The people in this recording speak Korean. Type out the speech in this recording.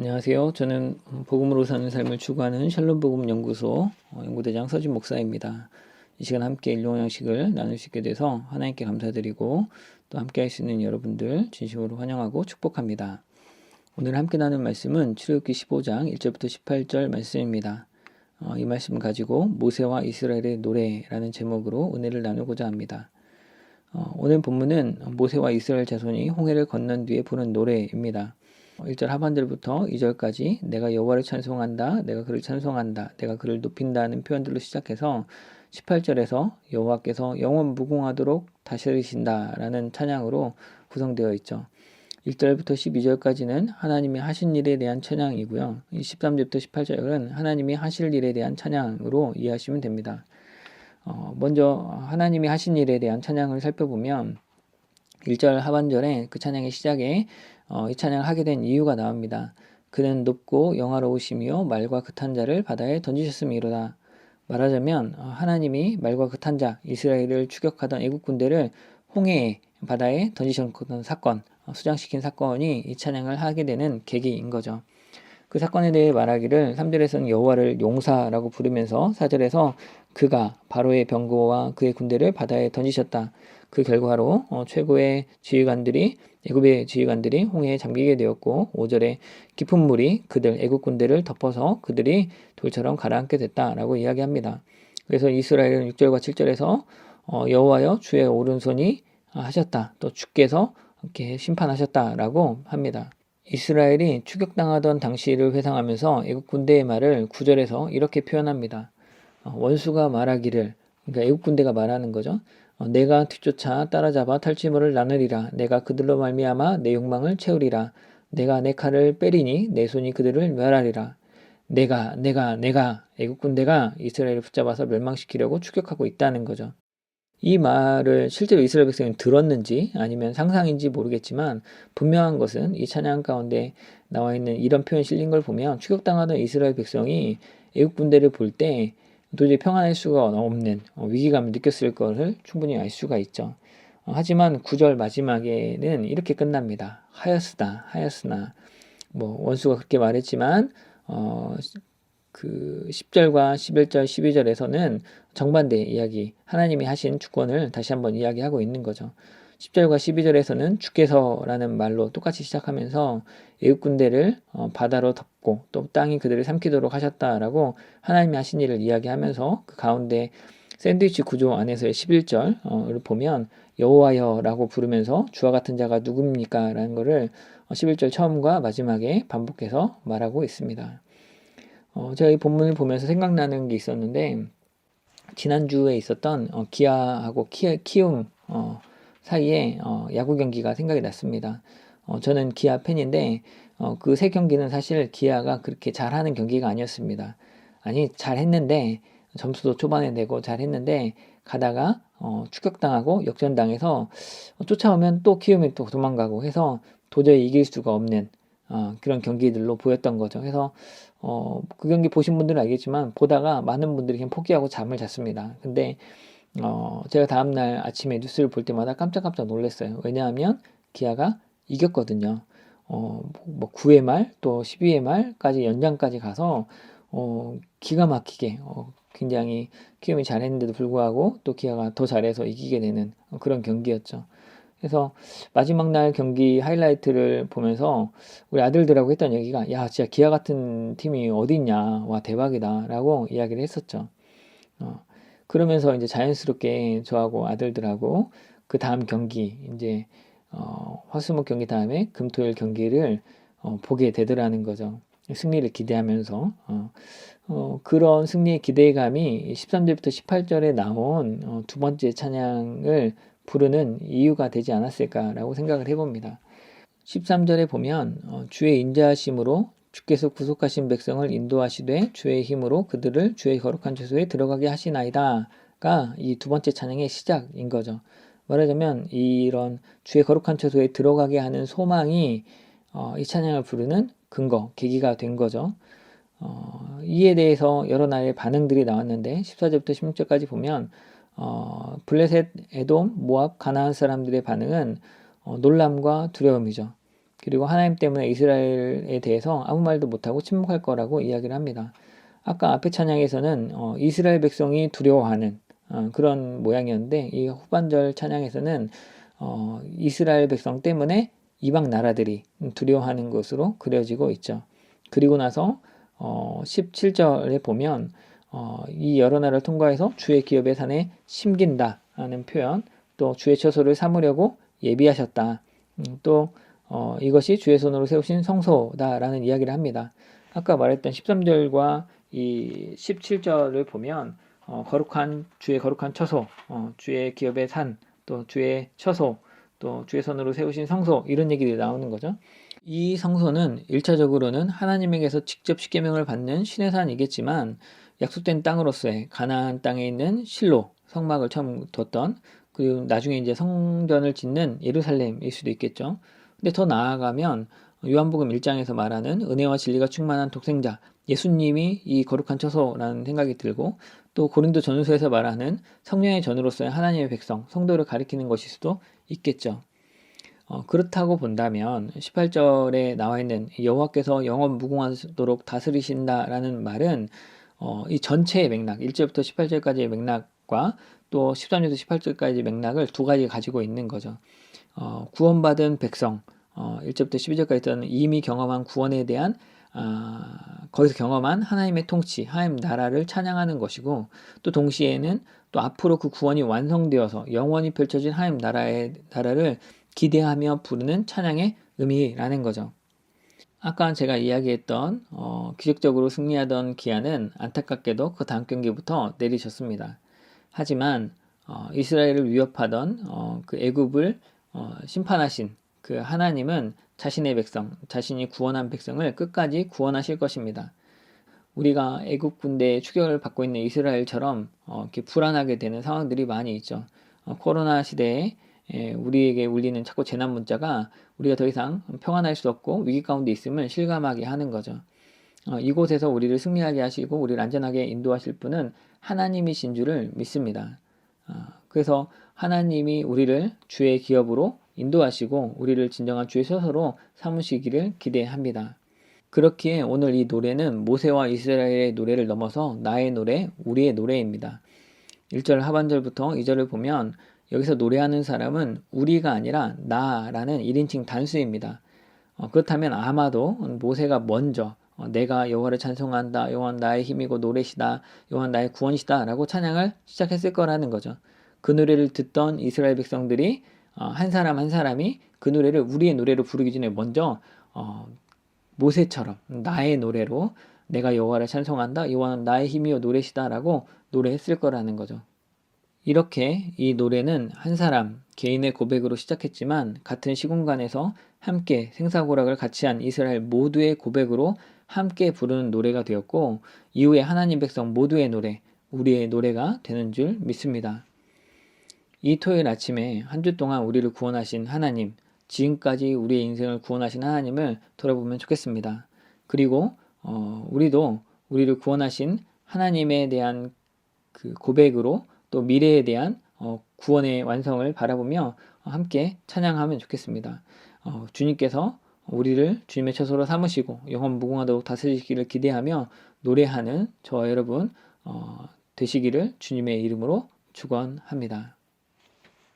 안녕하세요. 저는 복음으로 사는 삶을 추구하는 샬롬 복음 연구소 연구대장 서진 목사입니다. 이 시간 함께 일용 양식을 나눌 수 있게 돼서 하나님께 감사드리고 또 함께 할 수 있는 여러분들 진심으로 환영하고 축복합니다. 오늘 함께 나눌 말씀은 출애굽기 15장 1절부터 18절 말씀입니다. 이 말씀을 가지고 모세와 이스라엘의 노래라는 제목으로 은혜를 나누고자 합니다. 오늘 본문은 모세와 이스라엘 자손이 홍해를 건넌 뒤에 부른 노래입니다. 1절 하반절부터 2절까지 내가 여호와를 찬송한다, 내가 그를 찬송한다, 내가 그를 높인다는 표현들로 시작해서 18절에서 여호와께서 영원 무궁하도록 다스리신다 라는 찬양으로 구성되어 있죠. 1절부터 12절까지는 하나님이 하신 일에 대한 찬양이고요. 13절부터 18절은 하나님이 하실 일에 대한 찬양으로 이해하시면 됩니다. 먼저 하나님이 하신 일에 대한 찬양을 살펴보면 1절 하반절에 그 찬양의 시작에 이 찬양을 하게 된 이유가 나옵니다. 그는 높고 영화로우시며 말과 극한 자를 바다에 던지셨음이로다. 말하자면 하나님이 말과 극한 자 이스라엘을 추격하던 애국 군대를 홍해의 바다에 던지셨던 사건, 수장시킨 사건이 이 찬양을 하게 되는 계기인 거죠. 그 사건에 대해 말하기를 3절에서는 여호와를 용사라고 부르면서 4절에서 그가 바로의 병거와 그의 군대를 바다에 던지셨다. 그 결과로 최고의 지휘관들이 애굽의 지휘관들이 홍해에 잠기게 되었고 5절에 깊은 물이 그들 애굽 군대를 덮어서 그들이 돌처럼 가라앉게 됐다라고 이야기합니다. 그래서 이스라엘은 6절과 7절에서 여호와여 주의 오른손이 하셨다. 또 주께서 이렇게 심판하셨다라고 합니다. 이스라엘이 추격당하던 당시를 회상하면서 애국 군대의 말을 9절에서 이렇게 표현합니다. 원수가 말하기를, 그러니까 애국 군대가 말하는 거죠. 내가 뒤쫓아 따라잡아 탈취물을 나누리라. 내가 그들로 말미암아 내 욕망을 채우리라. 내가 내 칼을 빼리니 내 손이 그들을 멸하리라. 내가 애국 군대가 이스라엘을 붙잡아서 멸망시키려고 추격하고 있다는 거죠. 이 말을 실제로 이스라엘 백성이 들었는지 아니면 상상인지 모르겠지만 분명한 것은 이 찬양 가운데 나와 있는 이런 표현 실린 걸 보면 추격당하던 이스라엘 백성이 애국 군대를 볼 때 도저히 평안할 수가 없는 위기감을 느꼈을 것을 충분히 알 수가 있죠. 하지만 9절 마지막에는 이렇게 끝납니다. 하였으나 원수가 그렇게 말했지만 그 10절과 11절, 12절에서는 정반대의 이야기, 하나님이 하신 주권을 다시 한번 이야기하고 있는 거죠. 10절과 12절에서는 주께서라는 말로 똑같이 시작하면서 애국 군대를 바다로 덮고 또 땅이 그들을 삼키도록 하셨다라고 하나님이 하신 일을 이야기하면서 그 가운데 샌드위치 구조 안에서의 11절을 보면 여호와여라고 부르면서 주와 같은 자가 누굽니까? 라는 것을 11절 처음과 마지막에 반복해서 말하고 있습니다. 제가 이 본문을 보면서 생각나는 게 있었는데 지난주에 있었던 기아하고 키움 사이에 야구 경기가 생각이 났습니다. 저는 기아 팬인데 그 세 경기는 사실 기아가 그렇게 잘하는 경기가 아니었습니다. 아니 잘했는데 점수도 초반에 내고 잘했는데 가다가 추격당하고 역전당해서 쫓아오면 또 키움이 또 도망가고 해서 도저히 이길 수가 없는 그런 경기들로 보였던 거죠. 그래서 그 경기 보신 분들은 알겠지만 보다가 많은 분들이 그냥 포기하고 잠을 잤습니다. 근데 제가 다음날 아침에 뉴스를 볼 때마다 깜짝깜짝 놀랐어요. 왜냐하면 기아가 이겼거든요. 뭐 9회 말 또 12회 말까지 연장까지 가서 기가 막히게 굉장히 키움이 잘했는데도 불구하고 또 기아가 더 잘해서 이기게 되는 그런 경기였죠. 그래서 마지막 날 경기 하이라이트를 보면서 우리 아들들하고 했던 얘기가 야 진짜 기아 같은 팀이 어디 있냐, 와 대박이다 라고 이야기를 했었죠. 그러면서 이제 자연스럽게 저하고 아들들하고 그 다음 경기 이제 화수목 경기 다음에 금토일 경기를 보게 되더라는 거죠. 승리를 기대하면서 그런 승리의 기대감이 13절부터 18절에 나온 두 번째 찬양을 부르는 이유가 되지 않았을까라고 생각을 해봅니다. 13절에 보면 주의 인자하심으로 주께서 구속하신 백성을 인도하시되 주의 힘으로 그들을 주의 거룩한 처소에 들어가게 하시나이다가 이 두 번째 찬양의 시작인 거죠. 말하자면 이런 주의 거룩한 처소에 들어가게 하는 소망이 이 찬양을 부르는 근거, 계기가 된 거죠. 이에 대해서 여러 나라의 반응들이 나왔는데 14절부터 16절까지 보면 블레셋, 에돔, 모압, 가나안 사람들의 반응은 놀람과 두려움이죠. 그리고 하나님 때문에 이스라엘에 대해서 아무 말도 못하고 침묵할 거라고 이야기를 합니다. 아까 앞에 찬양에서는 이스라엘 백성이 두려워하는 그런 모양이었는데, 이 후반절 찬양에서는 이스라엘 백성 때문에 이방 나라들이 두려워하는 것으로 그려지고 있죠. 그리고 나서 17절에 보면 이 여러 나라를 통과해서 주의 기업의 산에 심긴다 하는 표현, 또 주의 처소를 삼으려고 예비하셨다. 또 이것이 주의 손으로 세우신 성소다라는 이야기를 합니다. 아까 말했던 13절과 이 17절을 보면 주의 거룩한 처소, 주의 기업의 산, 또 주의 처소, 또 주의 손으로 세우신 성소, 이런 얘기들이 나오는 거죠. 이 성소는 1차적으로는 하나님에게서 직접 십계명을 받는 신의 산이겠지만, 약속된 땅으로서의 가나안 땅에 있는 실로 성막을 처음 뒀던, 그리고 나중에 이제 성전을 짓는 예루살렘일 수도 있겠죠. 근데 더 나아가면 요한복음 1장에서 말하는 은혜와 진리가 충만한 독생자 예수님이 이 거룩한 처소라는 생각이 들고, 또 고린도 전후서에서 말하는 성령의 전으로서의 하나님의 백성, 성도를 가리키는 것일 수도 있겠죠. 그렇다고 본다면 18절에 나와 있는 여호와께서 영원 무궁하도록 다스리신다라는 말은 이 전체의 맥락, 1절부터 18절까지의 맥락과 또 13절부터 18절까지의 맥락을 두 가지 가지고 있는 거죠. 구원받은 백성, 1절부터 12절까지 있던 이미 경험한 구원에 대한 거기서 경험한 하나님의 통치, 하나님 나라를 찬양하는 것이고, 또 동시에는 또 앞으로 그 구원이 완성되어서 영원히 펼쳐진 하나님 나라를 기대하며 부르는 찬양의 의미라는 거죠. 아까 제가 이야기했던 기적적으로 승리하던 기아는 안타깝게도 그 다음 경기부터 내리셨습니다. 하지만 이스라엘을 위협하던 그 애굽을 심판하신 그 하나님은 자신의 백성, 자신이 구원한 백성을 끝까지 구원하실 것입니다. 우리가 애굽 군대의 추격을 받고 있는 이스라엘처럼 이렇게 불안하게 되는 상황들이 많이 있죠. 코로나 시대에 우리에게 울리는 자꾸 재난 문자가 우리가 더 이상 평안할 수 없고 위기 가운데 있음을 실감하게 하는 거죠. 이곳에서 우리를 승리하게 하시고 우리를 안전하게 인도하실 분은 하나님이신 줄을 믿습니다. 그래서 하나님이 우리를 주의 기업으로 인도하시고 우리를 진정한 주의 처소로 삼으시기를 기대합니다. 그렇기에 오늘 이 노래는 모세와 이스라엘의 노래를 넘어서 나의 노래, 우리의 노래입니다. 1절 하반절부터 2절을 보면 여기서 노래하는 사람은 우리가 아니라 나라는 1인칭 단수입니다. 그렇다면 아마도 모세가 먼저 내가 여호와를 찬송한다, 여호와는 나의 힘이고 노래시다, 여호와는 나의 구원이시다 라고 찬양을 시작했을 거라는 거죠. 그 노래를 듣던 이스라엘 백성들이 한 사람 한 사람이 그 노래를 우리의 노래로 부르기 전에 먼저 모세처럼 나의 노래로 내가 여호와를 찬송한다, 여호와는 나의 힘이요 노래시다 라고 노래했을 거라는 거죠. 이렇게 이 노래는 한 사람 개인의 고백으로 시작했지만 같은 시공간에서 함께 생사고락을 같이 한 이스라엘 모두의 고백으로 함께 부르는 노래가 되었고, 이후에 하나님 백성 모두의 노래, 우리의 노래가 되는 줄 믿습니다. 이 토요일 아침에 한 주 동안 우리를 구원하신 하나님, 지금까지 우리의 인생을 구원하신 하나님을 돌아보면 좋겠습니다. 그리고 우리도 우리를 구원하신 하나님에 대한 그 고백으로 또 미래에 대한 구원의 완성을 바라보며 함께 찬양하면 좋겠습니다. 주님께서 우리를 주님의 처소로 삼으시고 영원 무궁하도록 다스리시기를 기대하며 노래하는 저와 여러분 되시기를 주님의 이름으로 축원합니다.